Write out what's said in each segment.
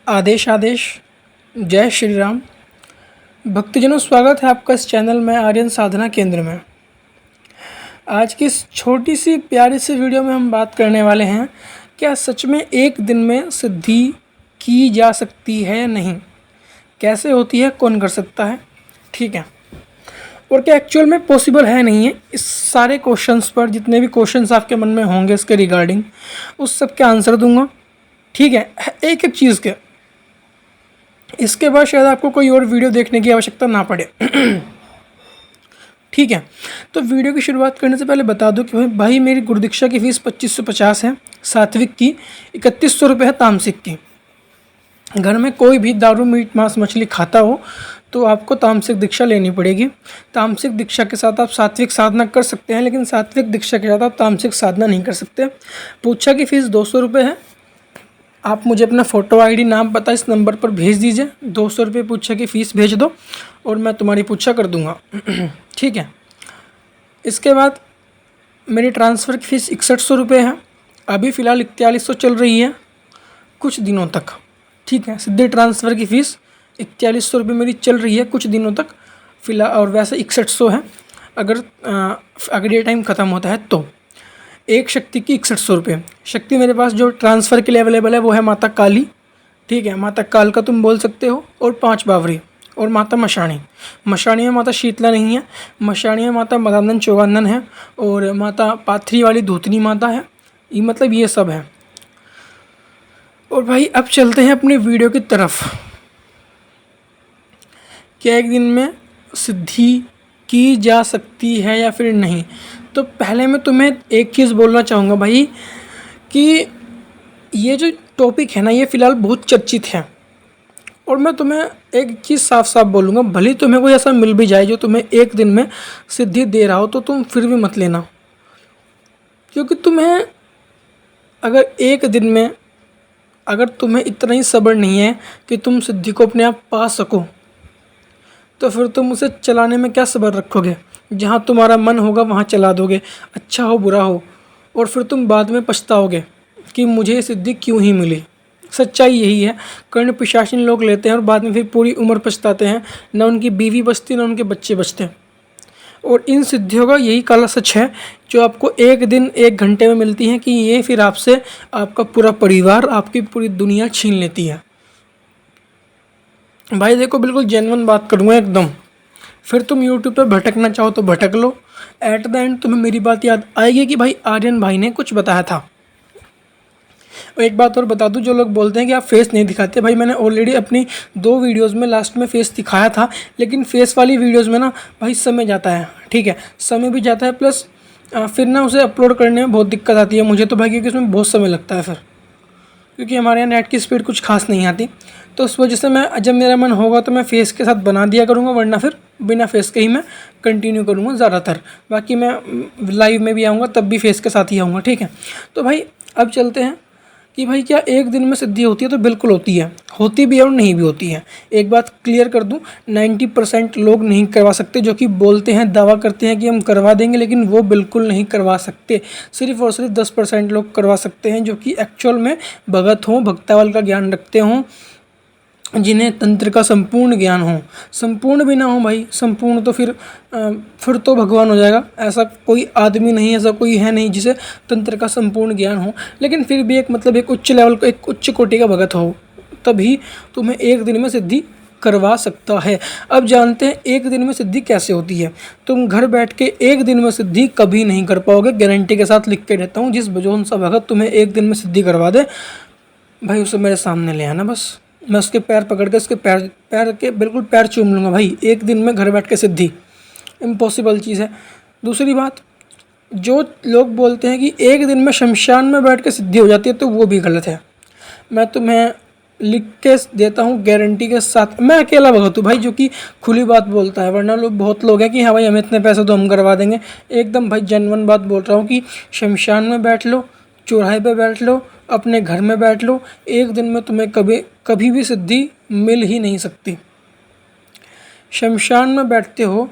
आदेश आदेश। जय श्री राम। भक्तजनों, स्वागत है आपका इस चैनल में आर्यन साधना केंद्र में। आज की इस छोटी सी प्यारी सी वीडियो में हम बात करने वाले हैं, क्या सच में एक दिन में सिद्धि की जा सकती है या नहीं, कैसे होती है, कौन कर सकता है, ठीक है, और क्या एक्चुअल में पॉसिबल है नहीं है। इस सारे क्वेश्चंस पर जितने भी क्वेश्चंस आपके मन में होंगे इसके रिगार्डिंग, उस सब के आंसर दूंगा, ठीक है, एक एक चीज़ के। इसके बाद शायद आपको कोई और वीडियो देखने की आवश्यकता ना पड़े। ठीक है, तो वीडियो की शुरुआत करने से पहले बता दूं कि भाई मेरी गुरुदीक्षा की फ़ीस 2550 है, सात्विक की 3100 रुपये है, तामसिक की। घर में कोई भी दारू मीट मांस मछली खाता हो तो आपको तामसिक दीक्षा लेनी पड़ेगी। तामसिक दीक्षा के साथ आप सात्विक साधना कर सकते हैं, लेकिन सात्विक दीक्षा के साथ आप तामसिक साधना नहीं कर सकते। पूछा की फ़ीस 200 रुपये है। आप मुझे अपना फ़ोटो आईडी नाम पता इस नंबर पर भेज दीजिए। 200 रुपये पूछा की फ़ीस भेज दो और मैं तुम्हारी पूछा कर दूंगा। ठीक है, इसके बाद मेरी ट्रांसफ़र की फ़ीस 6100 रुपये है। अभी फ़िलहाल 4100 चल रही है कुछ दिनों तक। ठीक है, सीधे ट्रांसफ़र की फ़ीस 4100 रुपये मेरी चल रही है कुछ दिनों तक फ़िलहाल, और वैसे 6100 है अगर ये टाइम ख़त्म होता है तो। एक शक्ति की 6100 रुपये। शक्ति मेरे पास जो ट्रांसफ़र के लिए अवेलेबल है वो है माता काली, ठीक है, माता काल का तुम बोल सकते हो, और 5 बावरी, और माता मशाणी। मशाणी में माता शीतला नहीं है, मशाणी में माता मदानंद चौगानंद है, और माता पाथरी वाली धूतनी माता है। ये मतलब ये सब है। और भाई अब चलते हैं अपनी वीडियो की तरफ। क्या एक दिन में सिद्धि की जा सकती है या फिर नहीं? तो पहले मैं तुम्हें एक चीज़ बोलना चाहूँगा भाई, कि ये जो टॉपिक है ना, ये फ़िलहाल बहुत चर्चित है, और मैं तुम्हें एक चीज़ साफ साफ बोलूँगा, भले ही तुम्हें कोई ऐसा मिल भी जाए जो तुम्हें एक दिन में सिद्धि दे रहा हो, तो तुम फिर भी मत लेना। क्योंकि तुम्हें अगर एक दिन में, अगर तुम्हें इतना ही सब्र नहीं है कि तुम सिद्धि को अपने आप पा सको, तो फिर तुम उसे चलाने में क्या सब्र रखोगे? जहाँ तुम्हारा मन होगा वहाँ चला दोगे, अच्छा हो बुरा हो, और फिर तुम बाद में पछताओगे कि मुझे ये सिद्धि क्यों ही मिली। सच्चाई यही है, कर्ण पिशाचिन लोग लेते हैं और बाद में फिर पूरी उम्र पछताते हैं, ना उनकी बीवी बचती ना उनके बच्चे बचते। और इन सिद्धियों का यही काला सच है जो आपको एक दिन 1 घंटे में मिलती हैं, कि ये फिर आपसे आपका पूरा परिवार, आपकी पूरी दुनिया छीन लेती है। भाई देखो, बिल्कुल जेन्युइन बात करूँगा एकदम। फिर तुम यूट्यूब पे भटकना चाहो तो भटक लो, एट द एंड तुम्हें मेरी बात याद आएगी कि भाई आर्यन भाई ने कुछ बताया था। और एक बात और बता दूं, जो लोग बोलते हैं कि आप फेस नहीं दिखाते, भाई मैंने ऑलरेडी अपनी 2 वीडियोज़ में लास्ट में फेस दिखाया था, लेकिन फेस वाली वीडियोज़ में ना भाई समय जाता है, ठीक है, समय भी जाता है, प्लस फिर ना उसे अपलोड करने में बहुत दिक्कत आती है मुझे तो भाई, क्योंकि उसमें बहुत समय लगता है फिर, क्योंकि हमारे यहाँ नेट की स्पीड कुछ खास नहीं आती। तो उस वजह से मैं, जब मेरा मन होगा तो मैं फ़ेस के साथ बना दिया करूँगा, वरना फिर बिना फेस के ही मैं कंटिन्यू करूँगा ज़्यादातर। बाकी मैं लाइव में भी आऊँगा तब भी फेस के साथ ही आऊँगा, ठीक है। तो भाई अब चलते हैं कि भाई क्या एक दिन में सिद्धि होती है? तो बिल्कुल होती है, होती भी है और नहीं भी होती है। एक बात क्लियर कर दूं, 90% लोग नहीं करवा सकते, जो कि बोलते हैं, दावा करते हैं कि हम करवा देंगे, लेकिन वो बिल्कुल नहीं करवा सकते। सिर्फ और सिर्फ 10% लोग करवा सकते हैं, जो कि एक्चुअल में भगत हों, भक्तावल का ज्ञान रखते हों, जिन्हें तंत्र का संपूर्ण ज्ञान हो। संपूर्ण भी ना हो भाई, संपूर्ण तो फिर तो भगवान हो जाएगा। ऐसा कोई आदमी नहीं, ऐसा कोई है नहीं जिसे तंत्र का संपूर्ण ज्ञान हो, लेकिन फिर भी एक मतलब एक उच्च लेवल का, एक उच्च कोटि का भगत हो, तभी तुम्हें एक दिन में सिद्धि करवा सकता है। अब जानते हैं एक दिन में सिद्धि कैसे होती है। तुम घर बैठ के एक दिन में सिद्धि कभी नहीं कर पाओगे, गारंटी के साथ लिख के देता हूँ। जिस जौन सा भगत तुम्हें एक दिन में सिद्धि करवा दे भाई, उसे मेरे सामने ले आना, बस मैं उसके पैर पकड़ के उसके पैर के बिल्कुल पैर चूम लूँगा। भाई एक दिन में घर बैठ के सिद्धि इम्पॉसिबल चीज़ है। दूसरी बात, जो लोग बोलते हैं कि एक दिन में शमशान में बैठ के सिद्धि हो जाती है, तो वो भी गलत है। मैं तुम्हें लिख के देता हूँ गारंटी के साथ। मैं अकेला भगत हूँ भाई जो कि खुली बात बोलता है, वरना बहुत लोग हैं कि हाँ भाई हमें इतने पैसे तो हम करवा देंगे। एकदम भाई जेन्युइन बात बोल रहा हूँ कि शमशान में बैठ लो, चौराहे पे बैठ लो, अपने घर में बैठ लो, एक दिन में तुम्हें कभी भी सिद्धि मिल ही नहीं सकती। शमशान में बैठते हो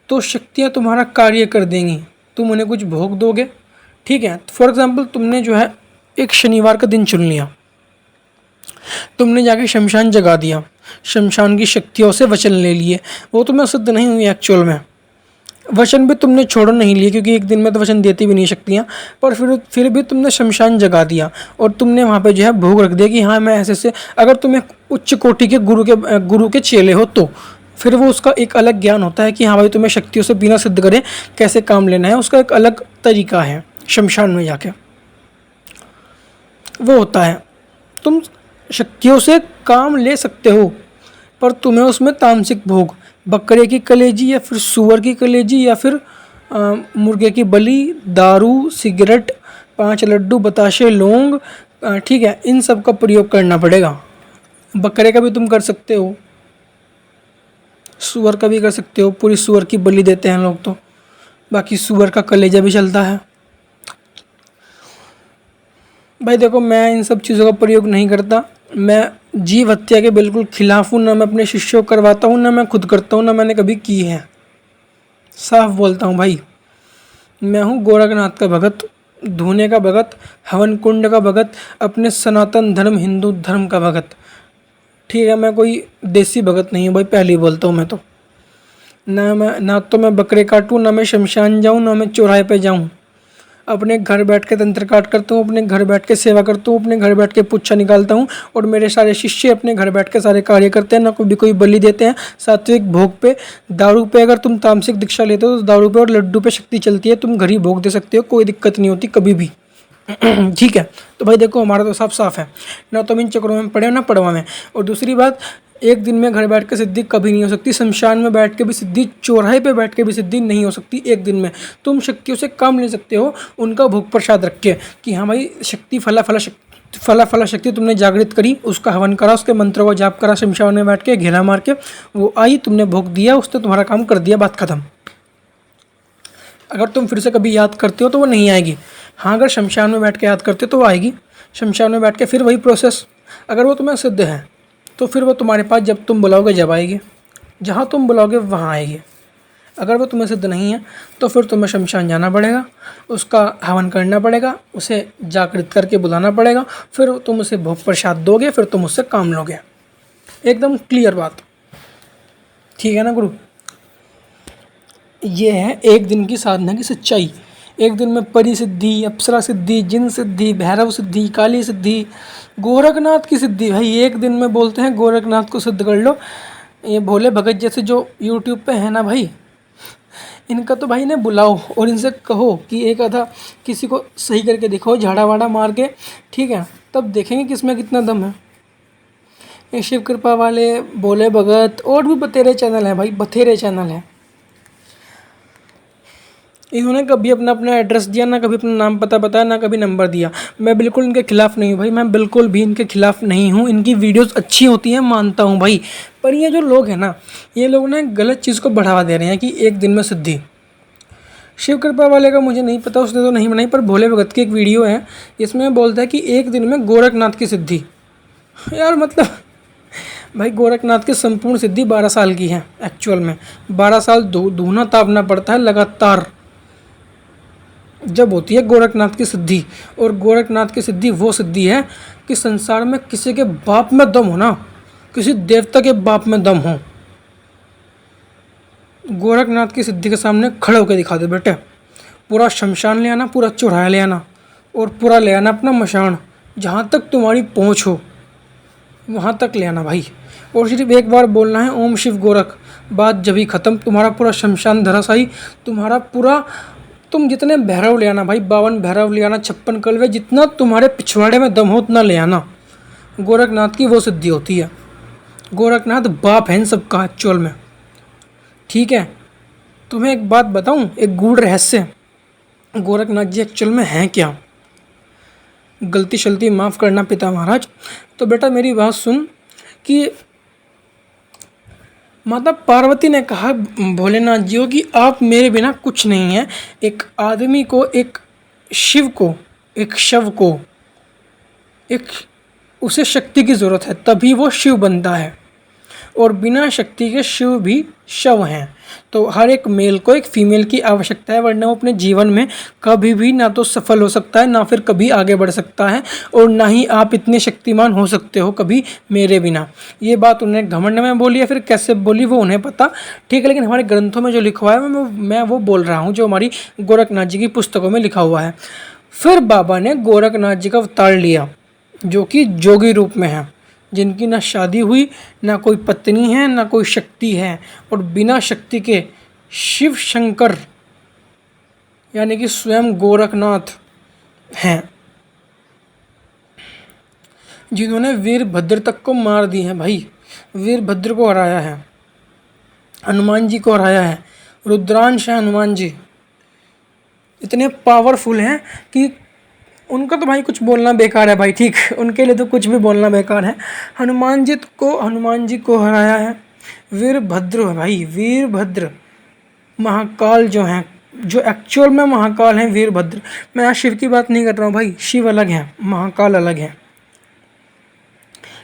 तो शक्तियाँ तुम्हारा कार्य कर देंगी, तुम उन्हें कुछ भोग दोगे, ठीक है। फॉर एग्ज़ाम्पल तुमने जो है एक शनिवार का दिन चुन लिया, तुमने जाके शमशान जगा दिया, शमशान की शक्तियों से वचन ले लिए, वो तुम्हें सिद्ध नहीं हुई एक्चुअल में। वचन भी तुमने छोड़ नहीं लिए, क्योंकि एक दिन में तो वचन देती भी नहीं शक्तियाँ, पर फिर भी तुमने शमशान जगा दिया और तुमने वहाँ पे जो है भोग रख दिया कि हाँ मैं ऐसे से। अगर तुम एक उच्च कोटि के गुरु के चेले हो तो फिर वो उसका एक अलग ज्ञान होता है कि हाँ भाई तुम्हें शक्तियों से बिना सिद्ध करे कैसे काम लेना है, उसका एक अलग तरीका है शमशान में जाके वो होता है। तुम शक्तियों से काम ले सकते हो, पर तुम्हें उसमें तामसिक भोग, बकरे की कलेजी या फिर सूअर की कलेजी या फिर मुर्गे की बलि, दारू, सिगरेट, 5 लड्डू, बताशे, लौंग, ठीक है, इन सब का प्रयोग करना पड़ेगा। बकरे का भी तुम कर सकते हो, सूअर का भी कर सकते हो, पूरी सूअर की बलि देते हैं लोग तो, बाकी सूअर का कलेजा भी चलता है। भाई देखो, मैं इन सब चीज़ों का प्रयोग नहीं करता, मैं जीव हत्या के बिल्कुल खिलाफ हूँ, ना मैं अपने शिष्यों को करवाता हूँ, ना मैं खुद करता हूँ, ना मैंने कभी की है। साफ बोलता हूँ भाई, मैं हूँ गोरखनाथ का भगत, धूने का भगत, हवन कुंड का भगत, अपने सनातन धर्म हिंदू धर्म का भगत। ठीक है, मैं कोई देसी भगत नहीं हूँ भाई, पहले ही बोलता हूँ मैं तो। ना तो मैं बकरे काटूँ, ना मैं शमशान जाऊँ, ना मैं चौराहे पे जाऊँ। अपने घर बैठ के तंत्र काट करता हूँ, अपने घर बैठ के सेवा करता हूँ, अपने घर बैठ के पुच्छा निकालता हूँ, और मेरे सारे शिष्य अपने घर बैठ के सारे कार्य करते हैं। ना कोई बलि देते हैं। सात्विक भोग पे, दारू पे, अगर तुम तामसिक दीक्षा लेते हो तो दारू पे और लड्डू पे शक्ति चलती है, तुम घर ही भोग दे सकते हो, कोई दिक्कत नहीं होती कभी भी। ठीक है, तो भाई देखो हमारा तो साफ है, ना तो हम इन चक्रों में पड़े ना पड़वा में। और दूसरी बात, एक दिन में घर बैठ के सिद्धि कभी नहीं हो सकती, शमशान में बैठ के भी सिद्धि, चौराहे पे बैठ के भी सिद्धि नहीं हो सकती एक दिन में। तुम शक्तियों से काम ले सकते हो, उनका भोग प्रसाद रख के कि हाँ भाई शक्ति फला शक्ति तुमने जागृत करी, उसका हवन करा, उसके मंत्रों का जाप करा, शमशान में बैठ के घेरा मार के वो आई, तुमने भोग दिया, उसने तुम्हारा काम कर दिया, बात खत्म। अगर तुम फिर से कभी याद करते हो तो वो नहीं आएगी। हाँ, अगर शमशान में बैठ के याद करते हो तो वो आएगी। शमशान में बैठ के फिर वही प्रोसेस, अगर वो तुम्हें सिद्ध है तो फिर वो तुम्हारे पास जब तुम बुलाओगे जब आएगी, जहाँ तुम बुलाओगे वहाँ आएगी। अगर वो तुम्हें सिद्ध नहीं है तो फिर तुम्हें शमशान जाना पड़ेगा, उसका हवन करना पड़ेगा, उसे जागृत करके बुलाना पड़ेगा, फिर तुम उसे भोग प्रसाद दोगे, फिर तुम उससे काम लोगे। एकदम क्लियर बात, ठीक है ना गुरु। ये है एक दिन की साधना की सच्चाई। एक दिन में परी सिद्धि, अप्सरा सिद्धि, जिन सिद्धि, भैरव सिद्धि, काली सिद्धि, गोरखनाथ की सिद्धि। भाई एक दिन में बोलते हैं गोरखनाथ को सिद्ध कर लो। ये भोले भगत जैसे जो यूट्यूब पे है ना भाई, इनका तो भाई ने बुलाओ और इनसे कहो कि एक आधा किसी को सही करके दिखाओ, झाड़ा वाड़ा मार के, ठीक है, तब देखेंगे किसमें कितना दम है। ये शिव कृपा वाले, भोले भगत, और भी बतेरे चैनल हैं भाई, बथेरे चैनल हैं। इन्होंने कभी अपना एड्रेस दिया, ना कभी अपना नाम पता बताया, ना कभी नंबर दिया। मैं बिल्कुल इनके खिलाफ़ नहीं हूँ भाई, मैं बिल्कुल भी इनके खिलाफ़ नहीं हूँ। इनकी वीडियोस अच्छी होती हैं, मानता हूँ भाई, पर ये जो लोग हैं ना, ये लोग ना गलत चीज़ को बढ़ावा दे रहे हैं कि एक दिन में सिद्धि। शिव कृपा वाले का मुझे नहीं पता, उसने तो नहीं बनाई, पर भोले भगत की एक वीडियो है, इसमें बोलता है कि एक दिन में गोरखनाथ की सिद्धि। यार मतलब भाई गोरखनाथ की संपूर्ण सिद्धि 12 साल की है एक्चुअल में। 12 साल धूना तापना पड़ता है लगातार, जब होती है गोरखनाथ की सिद्धि। और गोरखनाथ की सिद्धि वो सिद्धि है कि संसार में किसी के बाप में दम हो ना, किसी देवता के बाप में दम हो, गोरखनाथ की सिद्धि के सामने खड़े होकर दिखा दे बेटे। पूरा शमशान ले आना, पूरा चौराहा ले आना, और पूरा ले आना अपना मशान, जहाँ तक तुम्हारी पहुँच हो वहाँ तक ले आना भाई। और सिर्फ एक बार बोलना है ओम शिव गोरख, बात जब ही ख़त्म, तुम्हारा पूरा शमशान धराशायी, तुम्हारा पूरा, तुम जितने भैरव ले आना भाई, 52 भैरव ले आना, 56 कलवे, जितना तुम्हारे पिछवाड़े में दम हो उतना ले आना। गोरखनाथ की वो सिद्धि होती है। गोरखनाथ बाप है इन सब का एक्चुअल में, ठीक है। तुम्हें एक बात बताऊं, एक गूढ़ रहस्य, गोरखनाथ जी एक्चुअल में हैं क्या। गलती शलती माफ़ करना पिता महाराज। तो बेटा मेरी बात सुन कि माता पार्वती ने कहा भोलेनाथ जी को कि आप मेरे बिना कुछ नहीं हैं। एक आदमी को, एक शिव को, एक शव को, एक उसे शक्ति की ज़रूरत है, तभी वो शिव बनता है। और बिना शक्ति के शिव भी शव हैं। तो हर एक मेल को एक फीमेल की आवश्यकता है, वरना वो अपने जीवन में कभी भी ना तो सफल हो सकता है, ना फिर कभी आगे बढ़ सकता है, और ना ही आप इतने शक्तिमान हो सकते हो कभी मेरे बिना। ये बात उन्हें घमंड में बोली है, फिर कैसे बोली वो उन्हें पता, ठीक है। लेकिन हमारे ग्रंथों में जो लिखा हुआ है मैं वो बोल रहा हूँ, जो हमारी गोरखनाथ जी की पुस्तकों में लिखा हुआ है। फिर बाबा ने गोरखनाथ जी का अवतार लिया, जो कि जोगी रूप में है, जिनकी ना शादी हुई, ना कोई पत्नी है, ना कोई शक्ति है, और बिना शक्ति के शिव शंकर यानी कि स्वयं गोरखनाथ हैं, जिन्होंने वीरभद्र तक को मार दी है भाई। वीरभद्र को हराया है, हनुमान जी को हराया है, रुद्रांश है हनुमान जी, इतने पावरफुल हैं कि उनका तो भाई कुछ बोलना बेकार है भाई, ठीक, उनके लिए तो कुछ भी बोलना बेकार है। हनुमान जी को हराया है। वीरभद्र है भाई, वीरभद्र महाकाल जो हैं, जो एक्चुअल में महाकाल हैं वीरभद्र। मैं आज शिव की बात नहीं कर रहा हूँ भाई, शिव अलग है, महाकाल अलग है।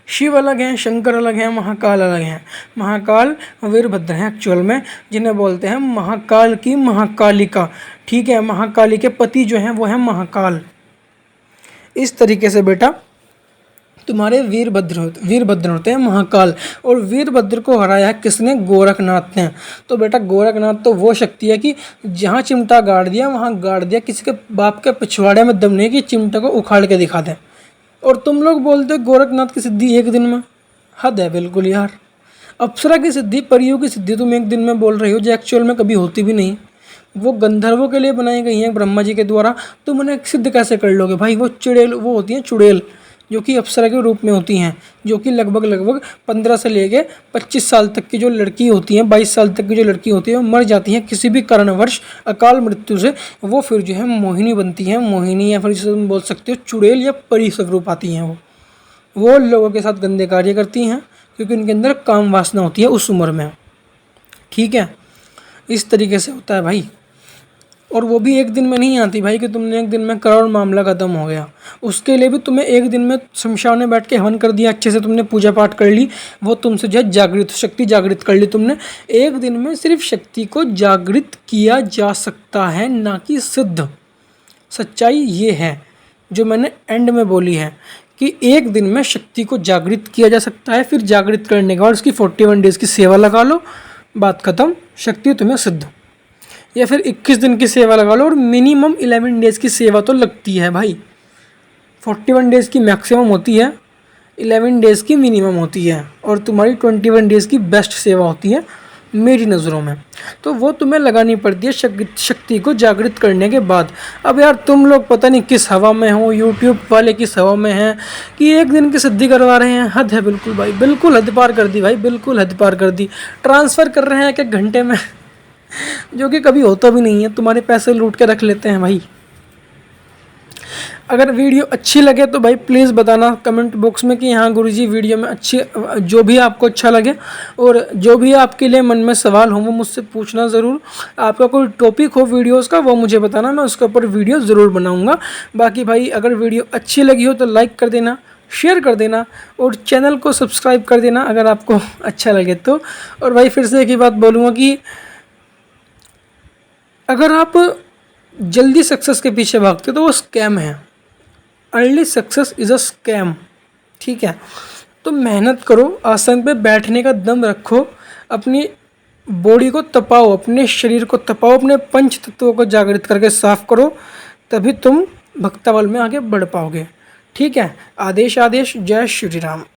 शिव अलग हैं, शंकर अलग हैं, महाकाल अलग हैं। महाकाल वीरभद्र हैं एक्चुअल में, जिन्हें बोलते हैं महाकाल की महाकालिका, ठीक है। महाकाली के पति जो हैं वो हैं महाकाल। इस तरीके से बेटा तुम्हारे वीरभद्र होते हैं महाकाल, और वीरभद्र को हराया है किसने? गोरखनाथ ने। तो बेटा गोरखनाथ तो वो शक्ति है कि जहाँ चिमटा गाड़ दिया वहाँ गाड़ दिया, किसी के बाप के पिछवाड़े में दम नहीं कि चिमटे को उखाड़ के दिखा दें। और तुम लोग बोलते हो गोरखनाथ की सिद्धि एक दिन में, हद है बिल्कुल यार। अप्सरा की सिद्धि, परियों की सिद्धि तुम एक दिन में बोल रही हो, जो एक्चुअल में कभी होती भी नहीं। वो गंधर्वों के लिए बनाई गई हैं ब्रह्मा जी के द्वारा, तुम उन्हें सिद्ध कैसे कर लोगे भाई? वो चुड़ैल, वो होती हैं चुड़ैल, जो कि अप्सरा के रूप में होती हैं, जो कि लगभग 15 से लेके 25 साल तक की जो लड़की होती हैं, 22 साल तक की जो लड़की होती है, वो मर जाती हैं किसी भी कारणवश अकाल मृत्यु से। वो फिर जो है मोहिनी बनती हैं, मोहिनी, या फिर जिसे तुम बोल सकते हो चुड़ैल या परी स्वरूप आती हैं। वो लोगों के साथ गंदे कार्य करती हैं, क्योंकि उनके अंदर काम वासना होती है उस उम्र में, ठीक है। इस तरीके से होता है भाई। और वो भी एक दिन में नहीं आती भाई कि तुमने एक दिन में करो और मामला खत्म हो गया। उसके लिए भी तुम्हें एक दिन में शमशान में बैठ के हवन कर दिया, अच्छे से तुमने पूजा पाठ कर ली, वो तुमसे जो है जागृत शक्ति जागृत कर ली तुमने। एक दिन में सिर्फ शक्ति को जागृत किया जा सकता है, ना कि सिद्ध। सच्चाई ये है जो मैंने एंड में बोली है कि एक दिन में शक्ति को जागृत किया जा सकता है, फिर जागृत करने के बाद उसकी 41 डेज़ की सेवा लगा लो, बात खत्म, शक्ति तुम्हें सिद्ध। या फिर 21 दिन की सेवा लगा लो, और मिनिमम 11 डेज़ की सेवा तो लगती है भाई। 41 डेज़ की मैक्सिमम होती है, 11 डेज़ की मिनिमम होती है, और तुम्हारी 21 डेज़ की बेस्ट सेवा होती है मेरी नज़रों में। तो वो तुम्हें लगानी पड़ती है शक्ति को जागृत करने के बाद। अब यार तुम लोग पता नहीं किस हवा में हो, यूट्यूब वाले किस हवा में हैं कि एक दिन की सिद्धि करवा रहे हैं। हद है बिल्कुल भाई, बिल्कुल हद पार कर दी भाई, बिल्कुल हद पार कर दी। ट्रांसफ़र कर रहे हैं 1-1 घंटे में, जो कि कभी होता भी नहीं है, तुम्हारे पैसे लूट के रख लेते हैं भाई। अगर वीडियो अच्छी लगे तो भाई प्लीज़ बताना कमेंट बॉक्स में कि हाँ गुरुजी वीडियो में अच्छी, जो भी आपको अच्छा लगे, और जो भी आपके लिए मन में सवाल हो वो मुझसे पूछना ज़रूर। आपका कोई टॉपिक हो वीडियोस का वो मुझे बताना, मैं उसके ऊपर वीडियो ज़रूर बनाऊँगा। बाकी भाई अगर वीडियो अच्छी लगी हो तो लाइक कर देना, शेयर कर देना, और चैनल को सब्सक्राइब कर देना अगर आपको अच्छा लगे तो। और भाई फिर से एक ही बात बोलूँगा कि अगर आप जल्दी सक्सेस के पीछे भागते तो वो स्कैम है। Early success is a scam, ठीक है। तो मेहनत करो, आसन पे बैठने का दम रखो, अपनी बॉडी को तपाओ, अपने शरीर को तपाओ, अपने पंच तत्वों को जागृत करके साफ करो, तभी तुम भक्तावल में आगे बढ़ पाओगे, ठीक है। आदेश आदेश, जय श्री राम।